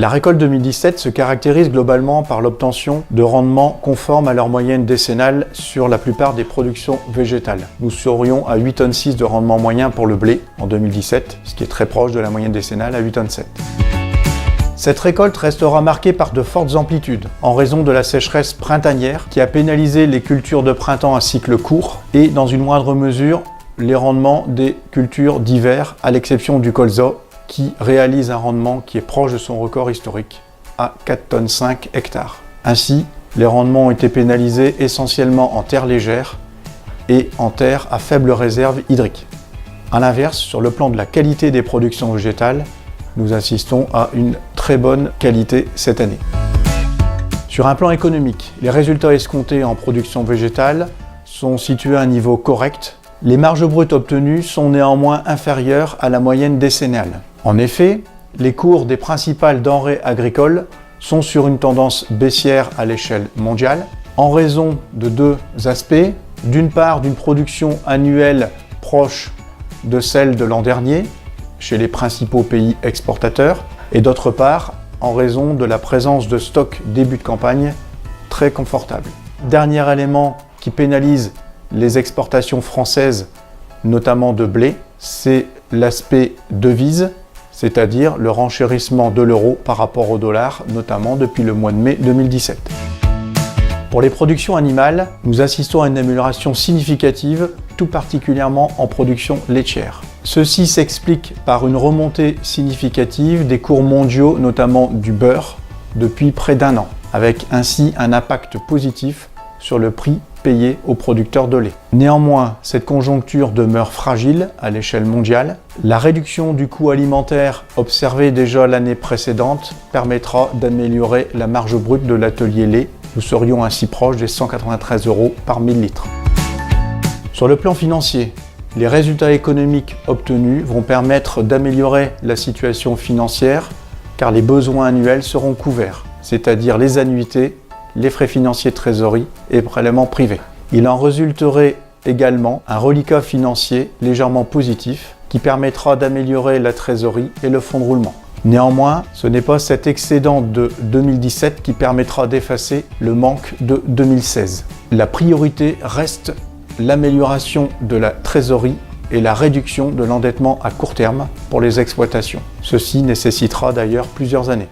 La récolte 2017 se caractérise globalement par l'obtention de rendements conformes à leur moyenne décennale sur la plupart des productions végétales. Nous serions à 8,6 tonnes de rendement moyen pour le blé en 2017, ce qui est très proche de la moyenne décennale à 8,7 tonnes. Cette récolte restera marquée par de fortes amplitudes, en raison de la sécheresse printanière qui a pénalisé les cultures de printemps à cycle court et, dans une moindre mesure, les rendements des cultures d'hiver, à l'exception du colza, qui réalise un rendement qui est proche de son record historique, à 4,5 tonnes hectares. Ainsi, les rendements ont été pénalisés essentiellement en terre légère et en terre à faible réserve hydrique. A l'inverse, sur le plan de la qualité des productions végétales, nous assistons à une très bonne qualité cette année. Sur un plan économique, les résultats escomptés en production végétale sont situés à un niveau correct. Les marges brutes obtenues sont néanmoins inférieures à la moyenne décennale. En effet, les cours des principales denrées agricoles sont sur une tendance baissière à l'échelle mondiale, en raison de deux aspects. D'une part, d'une production annuelle proche de celle de l'an dernier, chez les principaux pays exportateurs, et d'autre part, en raison de la présence de stocks début de campagne très confortables. Dernier élément qui pénalise les exportations françaises, notamment de blé, c'est l'aspect devise, c'est-à-dire le renchérissement de l'euro par rapport au dollar, notamment depuis le mois de mai 2017. Pour les productions animales, nous assistons à une amélioration significative, tout particulièrement en production laitière. Ceci s'explique par une remontée significative des cours mondiaux, notamment du beurre, depuis près d'un an, avec ainsi un impact positif sur le prix payé aux producteurs de lait. Néanmoins, cette conjoncture demeure fragile à l'échelle mondiale. La réduction du coût alimentaire observée déjà l'année précédente permettra d'améliorer la marge brute de l'atelier lait. Nous serions ainsi proches des 193 € par 1000 litres. Sur le plan financier, les résultats économiques obtenus vont permettre d'améliorer la situation financière car les besoins annuels seront couverts, c'est-à-dire les annuités, les frais financiers de trésorerie et prélèvements privés. Il en résulterait également un reliquat financier légèrement positif qui permettra d'améliorer la trésorerie et le fonds de roulement. Néanmoins, ce n'est pas cet excédent de 2017 qui permettra d'effacer le manque de 2016. La priorité reste l'amélioration de la trésorerie et la réduction de l'endettement à court terme pour les exploitations. Ceci nécessitera d'ailleurs plusieurs années.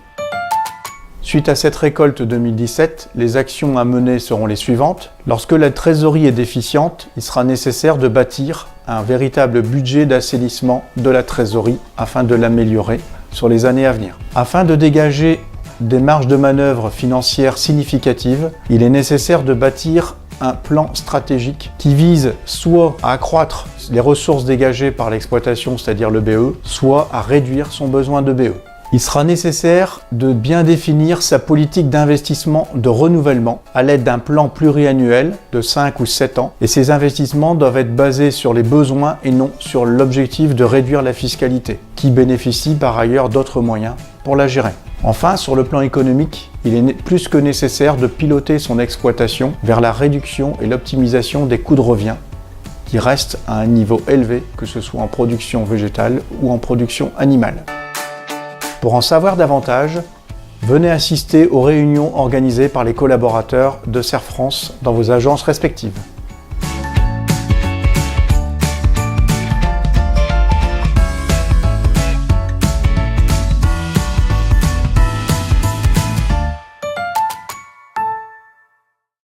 Suite à cette récolte 2017, les actions à mener seront les suivantes. Lorsque la trésorerie est déficiente, il sera nécessaire de bâtir un véritable budget d'assainissement de la trésorerie afin de l'améliorer sur les années à venir. Afin de dégager des marges de manœuvre financières significatives, il est nécessaire de bâtir un plan stratégique qui vise soit à accroître les ressources dégagées par l'exploitation, c'est-à-dire le BE, soit à réduire son besoin de BE. Il sera nécessaire de bien définir sa politique d'investissement de renouvellement à l'aide d'un plan pluriannuel de 5 ou 7 ans et ces investissements doivent être basés sur les besoins et non sur l'objectif de réduire la fiscalité, qui bénéficie par ailleurs d'autres moyens pour la gérer. Enfin, sur le plan économique, il est plus que nécessaire de piloter son exploitation vers la réduction et l'optimisation des coûts de revient qui restent à un niveau élevé, que ce soit en production végétale ou en production animale. Pour en savoir davantage, venez assister aux réunions organisées par les collaborateurs de Serre France dans vos agences respectives.